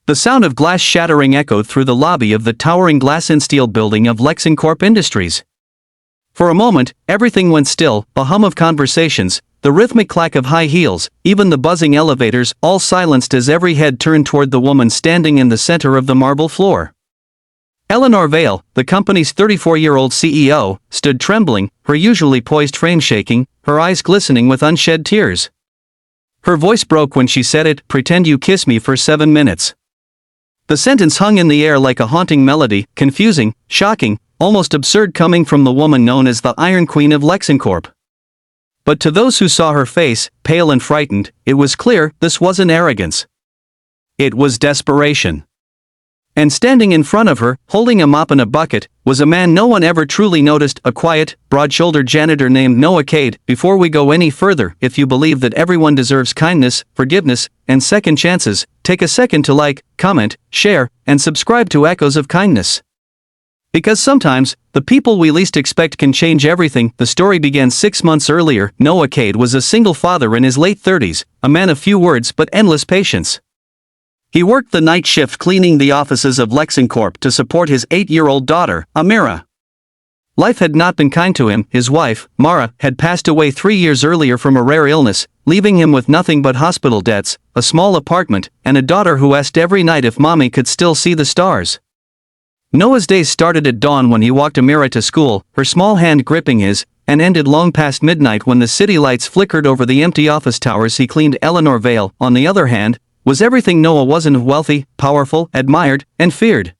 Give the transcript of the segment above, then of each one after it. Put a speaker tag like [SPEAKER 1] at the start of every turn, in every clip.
[SPEAKER 1] The sound of glass shattering echoed through the lobby of the towering glass and steel building of Lexincorp Industries. For a moment, everything went still, a hum of conversations, the rhythmic clack of high heels, even the buzzing elevators, all silenced as every head turned toward the woman standing in the center of the marble floor. Eleanor Vale, the company's 34-year-old CEO, stood trembling, her usually poised frame shaking, her eyes glistening with unshed tears. Her voice broke when she said it, "Pretend you kiss me for 7 minutes." The sentence hung in the air like a haunting melody, confusing, shocking, almost absurd, coming from the woman known as the Iron Queen of Lexincorp. But to those who saw her face, pale and frightened, it was clear this wasn't arrogance. It was desperation. And standing in front of her, holding a mop and a bucket, was a man no one ever truly noticed, a quiet, broad-shouldered janitor named Noah Cade. Before we go any further, if you believe that everyone deserves kindness, forgiveness, and second chances, take a second to like, comment, share, and subscribe to Echoes of Kindness. Because sometimes, the people we least expect can change everything. The story began 6 months earlier. Noah Cade was a single father in his late 30s, a man of few words but endless patience. He worked the night shift cleaning the offices of Lexincorp to support his 8-year-old daughter, Amira. Life had not been kind to him. His wife, Mara, had passed away 3 years earlier from a rare illness, leaving him with nothing but hospital debts, a small apartment, and a daughter who asked every night if mommy could still see the stars. Noah's days started at dawn when he walked Amira to school, her small hand gripping his, and ended long past midnight when the city lights flickered over the empty office towers he cleaned. Eleanor Vale, on the other hand, was everything Noah wasn't: wealthy, powerful, admired, and feared.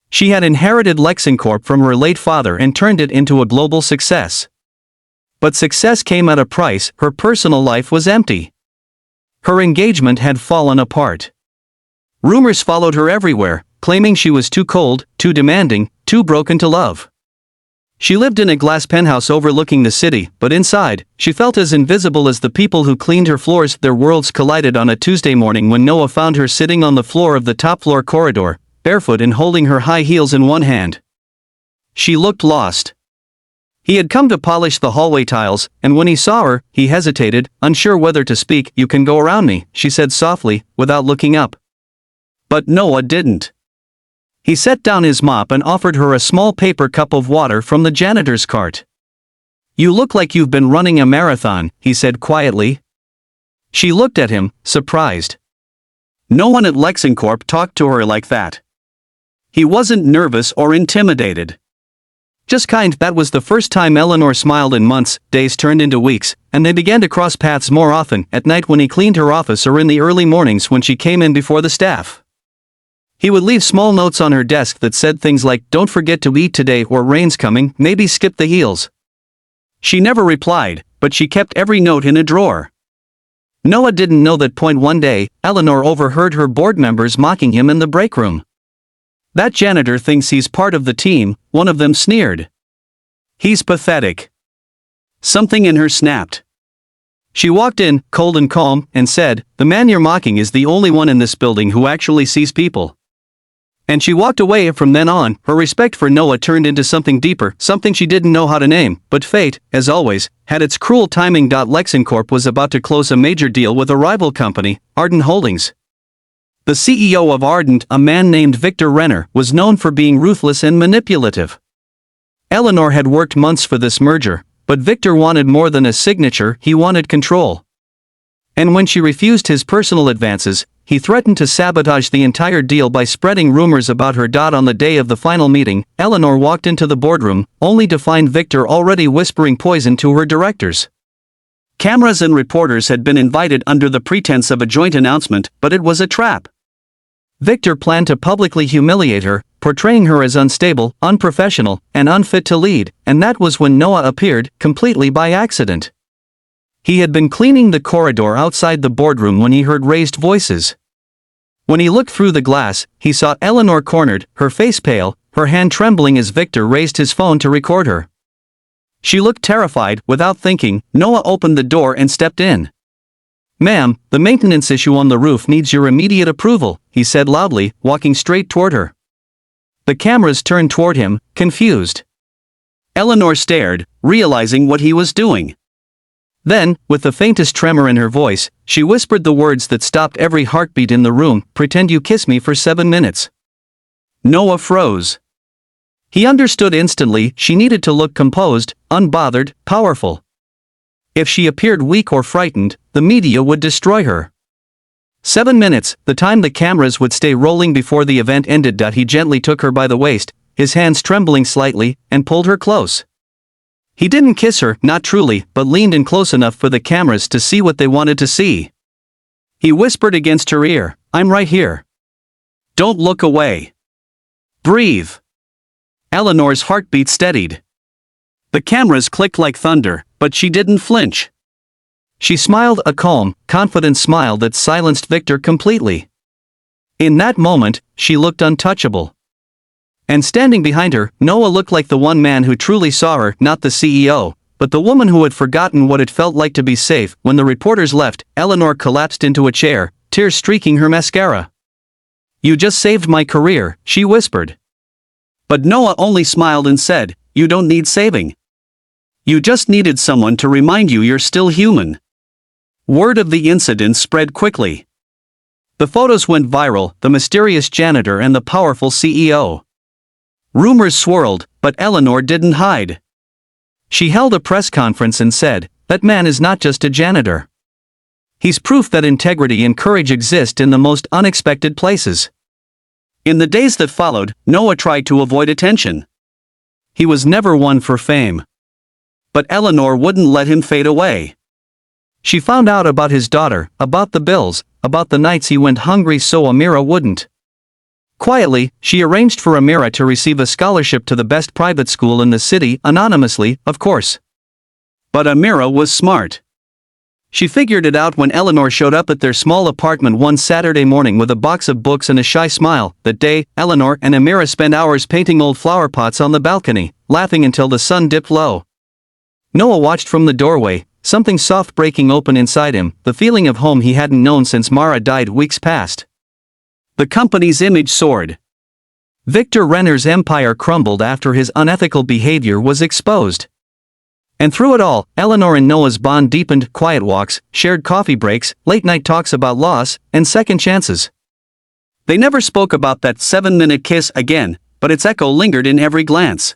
[SPEAKER 1] She had inherited Lexincorp from her late father and turned it into a global success. But success came at a price. Her personal life was empty. Her engagement had fallen apart. Rumors followed her everywhere, claiming she was too cold, too demanding, too broken to love. She lived in a glass penthouse overlooking the city, but inside, she felt as invisible as the people who cleaned her floors. Their worlds collided on a Tuesday morning when Noah found her sitting on the floor of the top-floor corridor, barefoot and holding her high heels in one hand. She looked lost. He had come to polish the hallway tiles, and when he saw her, he hesitated, unsure whether to speak. "You can go around me," she said softly, without looking up. But Noah didn't. He set down his mop and offered her a small paper cup of water from the janitor's cart. "You look like you've been running a marathon," he said quietly. She looked at him, surprised. No one at Lexincorp talked to her like that. He wasn't nervous or intimidated. Just kind. That was the first time Eleanor smiled in months. Days turned into weeks, and they began to cross paths more often, at night when he cleaned her office or in the early mornings when she came in before the staff. He would leave small notes on her desk that said things like, "Don't forget to eat today," or "Rain's coming, maybe skip the heels." She never replied, but she kept every note in a drawer. Noah didn't know that point. One day, Eleanor overheard her board members mocking him in the break room. "That janitor thinks he's part of the team," one of them sneered. "He's pathetic." Something in her snapped. She walked in, cold and calm, and said, "The man you're mocking is the only one in this building who actually sees people." And she walked away. From then on, her respect for Noah turned into something deeper, something she didn't know how to name. But fate, as always, had its cruel timing. Lexincorp was about to close a major deal with a rival company, Ardent Holdings. The CEO of Ardent, a man named Victor Renner, was known for being ruthless and manipulative. Eleanor had worked months for this merger, but Victor wanted more than a signature. He wanted control. And when she refused his personal advances, he threatened to sabotage the entire deal by spreading rumors about her. On the day of the final meeting, Eleanor walked into the boardroom, only to find Victor already whispering poison to her directors. Cameras and reporters had been invited under the pretense of a joint announcement, but it was a trap. Victor planned to publicly humiliate her, portraying her as unstable, unprofessional, and unfit to lead, and that was when Noah appeared, completely by accident. He had been cleaning the corridor outside the boardroom when he heard raised voices. When he looked through the glass, he saw Eleanor cornered, her face pale, her hand trembling as Victor raised his phone to record her. She looked terrified. Without thinking, Noah opened the door and stepped in. "Ma'am, the maintenance issue on the roof needs your immediate approval," he said loudly, walking straight toward her. The cameras turned toward him, confused. Eleanor stared, realizing what he was doing. Then, with the faintest tremor in her voice, she whispered the words that stopped every heartbeat in the room, "Pretend you kiss me for 7 minutes." Noah froze. He understood instantly she needed to look composed, unbothered, powerful. If she appeared weak or frightened, the media would destroy her. 7 minutes, the time the cameras would stay rolling before the event ended. He gently took her by the waist, his hands trembling slightly, and pulled her close. He didn't kiss her, not truly, but leaned in close enough for the cameras to see what they wanted to see. He whispered against her ear, "I'm right here. Don't look away. Breathe." Eleanor's heartbeat steadied. The cameras clicked like thunder, but she didn't flinch. She smiled, a calm, confident smile that silenced Victor completely. In that moment, she looked untouchable. And standing behind her, Noah looked like the one man who truly saw her, not the CEO, but the woman who had forgotten what it felt like to be safe. When the reporters left, Eleanor collapsed into a chair, tears streaking her mascara. "You just saved my career," she whispered. But Noah only smiled and said, "You don't need saving. You just needed someone to remind you you're still human." Word of the incident spread quickly. The photos went viral, the mysterious janitor and the powerful CEO. Rumors swirled, but Eleanor didn't hide. She held a press conference and said, "That man is not just a janitor. He's proof that integrity and courage exist in the most unexpected places." In the days that followed, Noah tried to avoid attention. He was never one for fame. But Eleanor wouldn't let him fade away. She found out about his daughter, about the bills, about the nights he went hungry so Amira wouldn't. Quietly, she arranged for Amira to receive a scholarship to the best private school in the city, anonymously, of course. But Amira was smart. She figured it out when Eleanor showed up at their small apartment one Saturday morning with a box of books and a shy smile. That day, Eleanor and Amira spent hours painting old flower pots on the balcony, laughing until the sun dipped low. Noah watched from the doorway, something soft breaking open inside him, the feeling of home he hadn't known since Mara died weeks past. The company's image soared. Victor Renner's empire crumbled after his unethical behavior was exposed. And through it all, Eleanor and Noah's bond deepened. Quiet walks, shared coffee breaks, late-night talks about loss, and second chances. They never spoke about that 7-minute kiss again, but its echo lingered in every glance.